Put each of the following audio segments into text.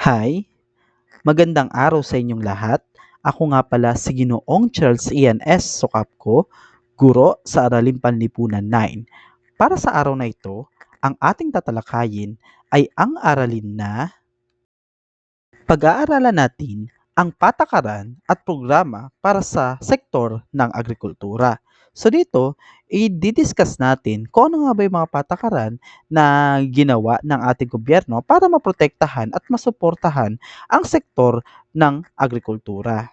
Hi, magandang araw sa inyong lahat. Ako nga pala si Ginoong Charles Ian S. Socapco, guro sa Araling Panlipunan 9. Para sa araw na ito, ang ating tatalakayin ay ang aralin na pag-aaralan natin ang patakaran at programa para sa sektor ng agrikultura. So dito, i-discuss natin kung ano nga ba yung mga patakaran na ginawa ng ating gobyerno para maprotektahan at masuportahan ang sektor ng agrikultura.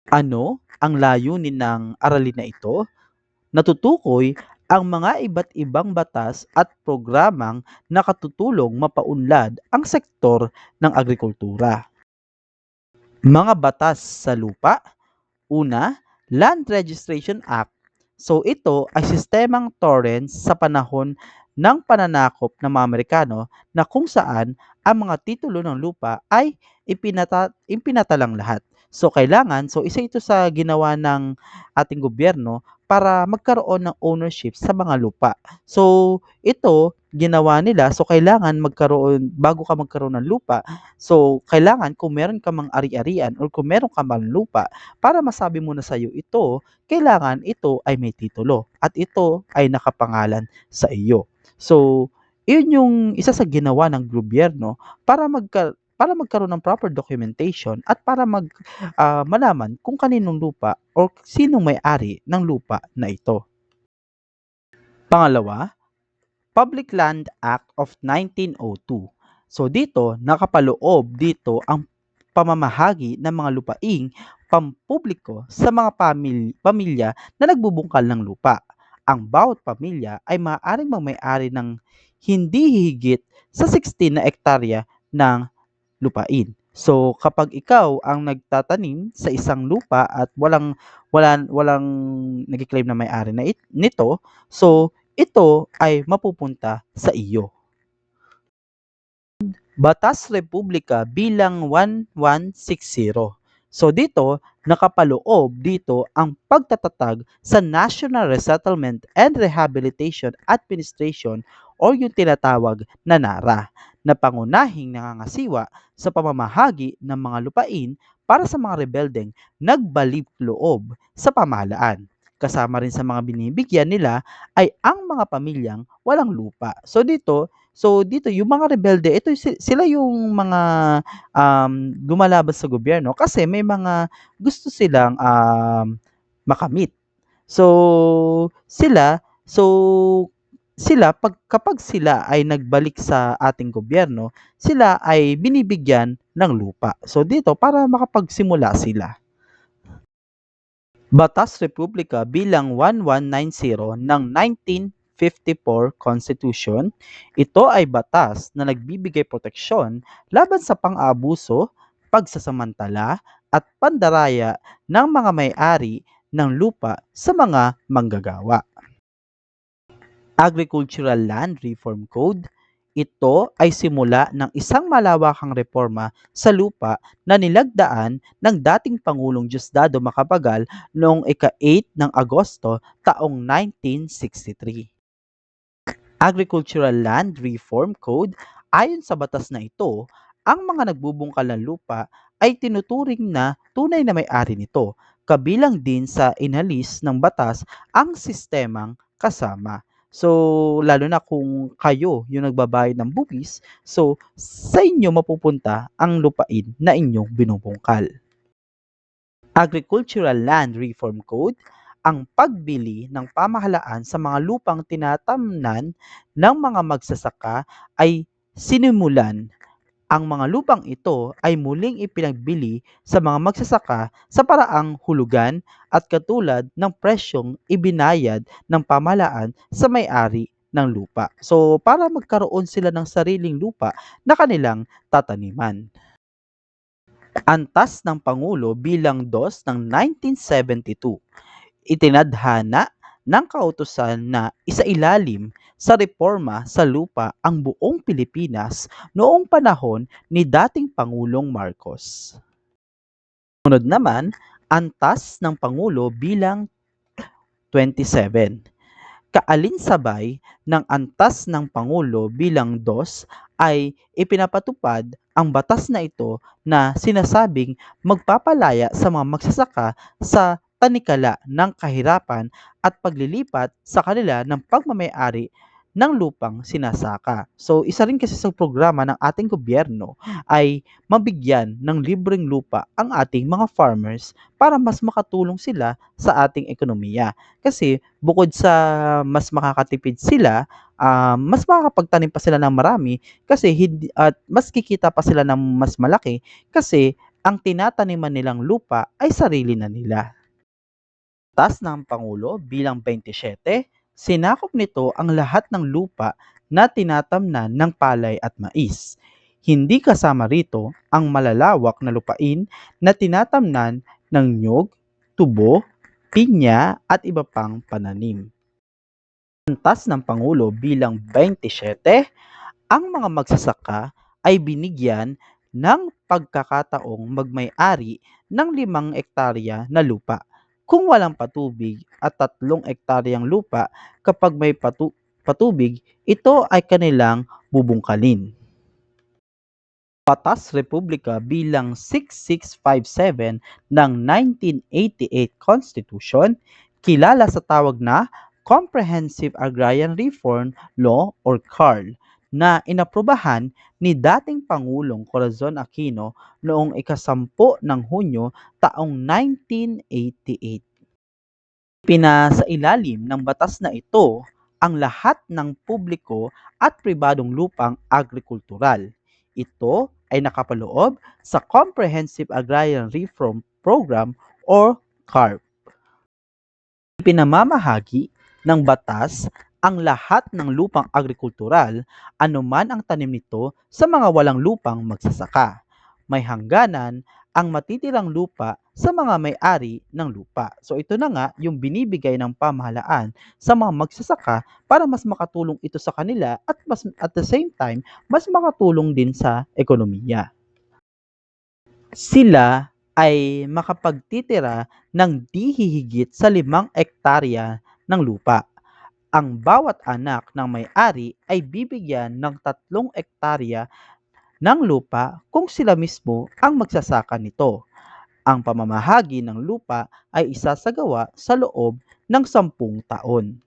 Ano ang layunin ng aralin na ito? Natutukoy ang mga iba't ibang batas at programang nakatutulong mapaunlad ang sektor ng agrikultura. Mga batas sa lupa. Una, Land Registration Act. So ito ay sistemang torrents sa panahon ng pananakop ng mga Amerikano na kung saan ang mga titulo ng lupa ay ipinatalang lahat. So kailangan, so isa ito sa ginawa ng ating gobyerno para magkaroon ng ownership sa mga lupa. So ito ginawa nila, so kailangan magkaroon, bago ka magkaroon ng lupa, so kailangan kung meron ka mang ari-arian or kung meron ka mang lupa, para masabi mo na sa iyo ito, kailangan ito ay may titulo at ito ay nakapangalan sa iyo. So, iyon yung isa sa ginawa ng gobyerno para magkaroon ng proper documentation at para malaman kung kaninong lupa o sinong may-ari ng lupa na ito. Pangalawa, Public Land Act of 1902. So dito, nakapaloob dito ang pamamahagi ng mga lupaing pampubliko sa mga pamilya na nagbubungkal ng lupa. Ang bawat pamilya ay maaaring magmay-ari ng hindi hihigit sa 16 na ektarya ng lupain. So kapag ikaw ang nagtatanim sa isang lupa at walang nagki-claim na may-ari nito, so ito ay mapupunta sa iyo. Batas Republika bilang 1160. So dito, nakapaloob dito ang pagtatatag sa National Resettlement and Rehabilitation Administration o yung tinatawag na NARA na pangunahing nangangasiwa sa pamamahagi ng mga lupain para sa mga rebeldeng nagbalik loob sa pamahalaan. Kasama rin sa mga binibigyan nila ay ang mga pamilyang walang lupa. So dito yung mga rebelde, ito sila yung mga lumalaban sa gobyerno kasi may mga gusto silang makamit. So sila kapag sila ay nagbalik sa ating gobyerno, sila ay binibigyan ng lupa. So dito para makapagsimula sila. Batas Republika bilang 1190 ng 1954 Constitution, ito ay batas na nagbibigay proteksyon laban sa pang-aabuso, pagsasamantala at pandaraya ng mga may-ari ng lupa sa mga manggagawa. Agricultural Land Reform Code. Ito ay simula ng isang malawakang reforma sa lupa na nilagdaan ng dating Pangulong Diosdado Macapagal noong ika-8 ng Agosto taong 1963. Agricultural Land Reform Code. Ayon sa batas na ito, ang mga nagbubungkal ng lupa ay tinuturing na tunay na may-ari nito, kabilang din sa inalis ng batas ang sistemang kasama. So, lalo na kung kayo yung nagbabayad ng buwis, so sa inyo mapupunta ang lupain na inyong binubungkal. Agricultural Land Reform Code. Ang pagbili ng pamahalaan sa mga lupang tinatamnan ng mga magsasaka ay sinimulan. Ang mga lupang ito ay muling ipinagbili sa mga magsasaka sa paraang hulugan at katulad ng presyong ibinayad ng pamahalaan sa may-ari ng lupa. So para magkaroon sila ng sariling lupa na kanilang tataniman. Antas ng Pangulo bilang 2 ng 1972. Itinadhana ng kautusan na isailalim sa reforma sa lupa ang buong Pilipinas noong panahon ni dating Pangulong Marcos. Sunod naman, Antas ng Pangulo bilang 27. Kaalinsabay ng Antas ng Pangulo bilang 2 ay ipinapatupad ang batas na ito na sinasabing magpapalaya sa mga magsasaka sa tanikala ng kahirapan at paglilipat sa kanila ng pagmamay-ari ng lupang sinasaka. So, isa rin kasi sa programa ng ating gobyerno ay mabigyan ng libreng lupa ang ating mga farmers para mas makatulong sila sa ating ekonomiya. Kasi bukod sa mas makakatipid sila, mas makakapagtanim pa sila ng marami kasi hindi at mas kikita pa sila ng mas malaki kasi ang tinataniman nilang lupa ay sarili na nila. Batas ng Pangulo bilang 27, sinakop nito ang lahat ng lupa na tinatamnan ng palay at mais. Hindi kasama rito ang malalawak na lupain na tinatamnan ng nyog, tubo, pinya at iba pang pananim. Antas ng Pangulo bilang 27, ang mga magsasaka ay binigyan ng pagkakataong magmay-ari ng 5 ektarya na lupa kung walang patubig at 3 ektaryang lupa kapag may patubig, ito ay kanilang bubungkalin. Batas Republika bilang 6657 ng 1988 Constitution, kilala sa tawag na Comprehensive Agrarian Reform Law or CARL, na inaprubahan ni dating Pangulong Corazon Aquino noong ika-10 ng Hunyo taong 1988. Pinasailalim ng batas na ito ang lahat ng publiko at pribadong lupang agrikultural. Ito ay nakapaloob sa Comprehensive Agrarian Reform Program or CARP. Pinamamahagi ng batas ang lahat ng lupang agrikultural, anuman ang tanim nito sa mga walang lupang magsasaka. May hangganan ang matitirang lupa sa mga may-ari ng lupa. So ito na nga yung binibigay ng pamahalaan sa mga magsasaka para mas makatulong ito sa kanila at mas at the same time mas makatulong din sa ekonomiya. Sila ay makapagtitira ng di hihigit sa 5 ektarya ng lupa. Ang bawat anak ng may-ari ay bibigyan ng 3 ektarya ng lupa kung sila mismo ang magsasaka nito. Ang pamamahagi ng lupa ay isasagawa sa loob ng 10 taon.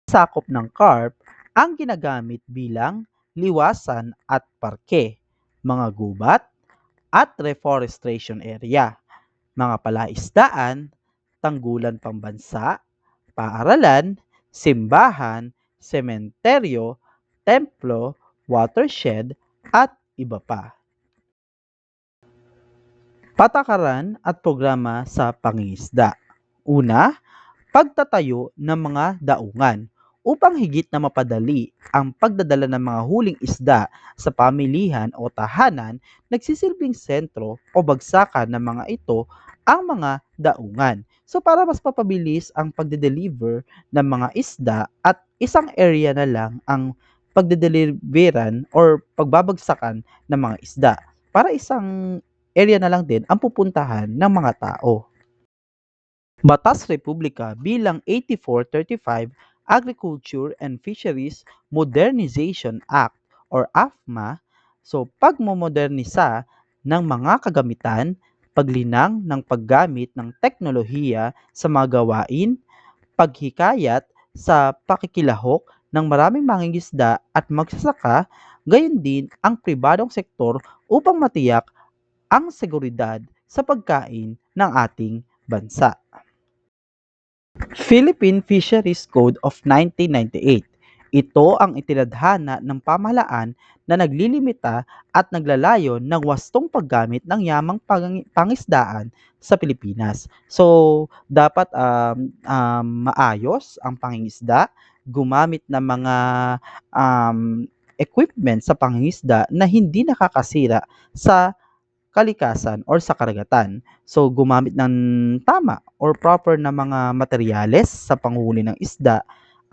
Sakop ng CARP ang ginagamit bilang liwasan at parke, mga gubat at reforestation area, mga palaisdaan, tanggulan pambansa, paaralan, simbahan, sementeryo, templo, watershed, at iba pa. Patakaran at programa sa pangingisda. Una, pagtatayo ng mga daungan upang higit na mapadali ang pagdadala ng mga huling isda sa pamilihan o tahanan, nagsisilbing sentro o bagsakan ng mga ito ang mga daungan. So para mas mapabilis ang pagde-deliver ng mga isda at isang area na lang ang pagde-deliveran or pagbabagsakan ng mga isda. Para isang area na lang din ang pupuntahan ng mga tao. Batas Republika bilang 8435 Agriculture and Fisheries Modernization Act or AFMA. So pagmomodernisa ng mga kagamitan, paglinang ng paggamit ng teknolohiya sa mga gawain, paghikayat sa pakikilahok ng maraming mangingisda at magsasaka, gayon din ang pribadong sektor upang matiyak ang seguridad sa pagkain ng ating bansa. Philippine Fisheries Code of 1998. Ito ang itinadhana ng pamahalaan na naglilimita at naglalayon ng wastong paggamit ng yamang pangisdaan sa Pilipinas. So, dapat maayos ang pangingisda, gumamit ng mga equipment sa pangingisda na hindi nakakasira sa kalikasan or sa karagatan. So, gumamit ng tama or proper na mga materyales sa panghuli ng isda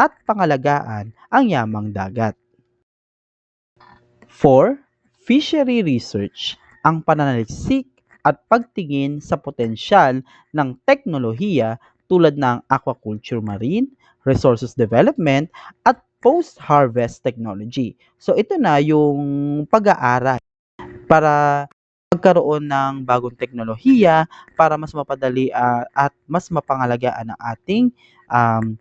at pangalagaan ang yamang dagat. 4. Fishery research, ang pananaliksik at pagtingin sa potensyal ng teknolohiya tulad ng aquaculture marine, resources development, at post-harvest technology. So ito na yung pag-aaral para magkaroon ng bagong teknolohiya para mas mapadali at mas mapangalagaan ang ating um,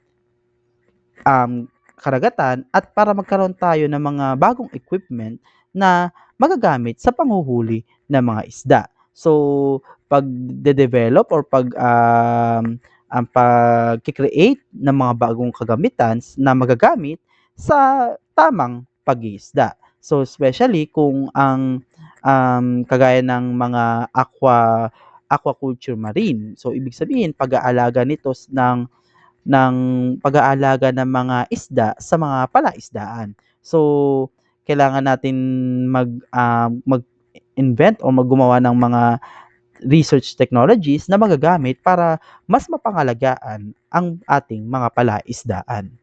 karagatan at para magkaroon tayo ng mga bagong equipment na magagamit sa panghuhuli ng mga isda. So, pag-develop or ang pag-create ng mga bagong kagamitan na magagamit sa tamang pag-iisda. So, especially kung ang kagaya ng mga aquaculture marine. So, ibig sabihin, pag-aalaga nito ng pag-aalaga ng mga isda sa mga palaisdaan. So, kailangan natin mag-invent o gumawa ng mga research technologies na magagamit para mas mapangalagaan ang ating mga palaisdaan.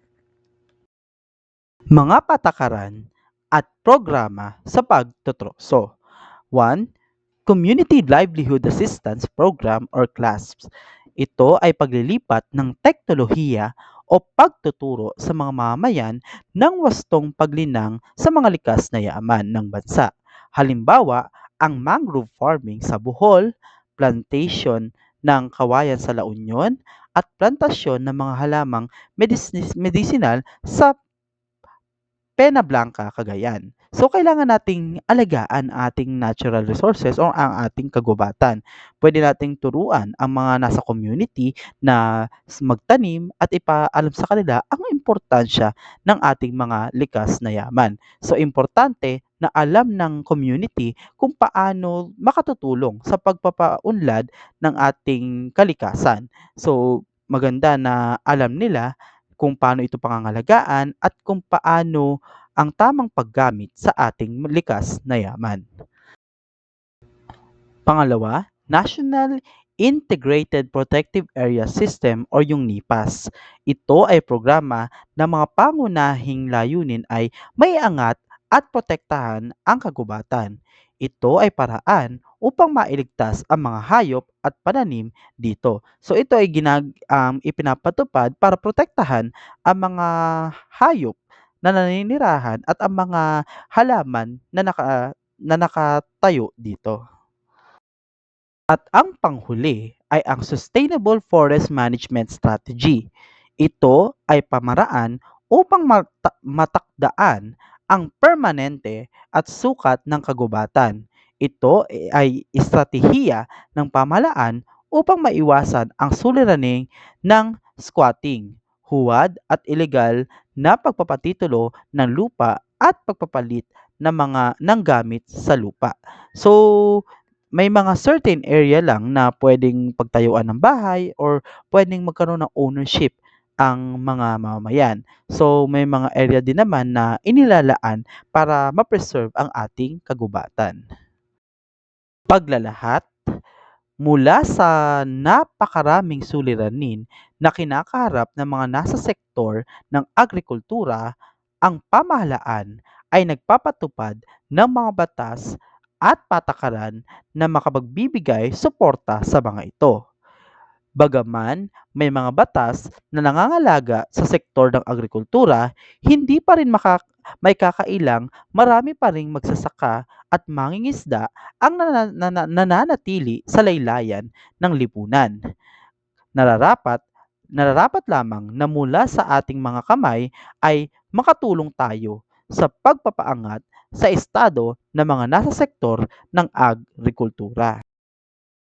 Mga patakaran at programa sa pagtutroso. 1. Community Livelihood Assistance Program or CLASP. Ito ay paglilipat ng teknolohiya o pagtuturo sa mga mamamayan ng wastong paglinang sa mga likas na yaman ng bansa. Halimbawa, ang mangrove farming sa Bohol, plantation ng kawayan sa La Union, at plantasyon ng mga halamang medicinal sa Pena Blanca, Cagayan. So, kailangan nating alagaan ating natural resources o ang ating kagubatan. Pwede nating turuan ang mga nasa community na magtanim at ipaalam sa kanila ang importansya ng ating mga likas na yaman. So, importante na alam ng community kung paano makatutulong sa pagpapaunlad ng ating kalikasan. So, maganda na alam nila kung paano ito pangangalagaan at kung paano ang tamang paggamit sa ating likas na yaman. Pangalawa, National Integrated Protective Area System o yung NIPAS. Ito ay programa na mga pangunahing layunin ay maiangat at protektahan ang kagubatan. Ito ay paraan upang mailigtas ang mga hayop at pananim dito. So ito ay ipinapatupad para protektahan ang mga hayop na naninirahan at ang mga halaman na nakatayo dito. At ang panghuli ay ang Sustainable Forest Management Strategy. Ito ay pamaraan upang matakdaan ang permanente at sukat ng kagubatan. Ito ay estratehiya ng pamahalaan upang maiwasan ang suliraning ng squatting, huwad at ilegal na pagpapatitulo ng lupa at pagpapalit ng gamit sa lupa. So, may mga certain area lang na pwedeng pagtayuan ng bahay or pwedeng magkaroon ng ownership ang mga mamamayan. So, may mga area din naman na inilalaan para ma-preserve ang ating kagubatan. Paglalahat, mula sa napakaraming suliranin na kinakaharap ng mga nasa sektor ng agrikultura, ang pamahalaan ay nagpapatupad ng mga batas at patakaran na makapagbibigay suporta sa mga ito. Bagaman may mga batas na nangangalaga sa sektor ng agrikultura, hindi pa rin may kakailang marami pa ring magsasaka at mangingisda ang nananatili sa laylayan ng lipunan. Nararapat nararapat lamang na mula sa ating mga kamay ay makatulong tayo sa pagpapaangat sa estado ng mga nasa sektor ng agrikultura.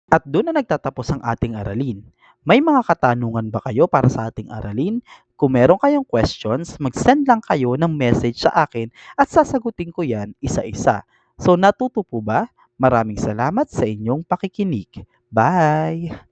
At doon na nagtatapos ang ating aralin. May mga katanungan ba kayo para sa ating aralin? Kung meron kayong questions, mag-send lang kayo ng message sa akin at sasagutin ko yan isa-isa. So natuto po ba? Maraming salamat sa inyong pakikinig. Bye!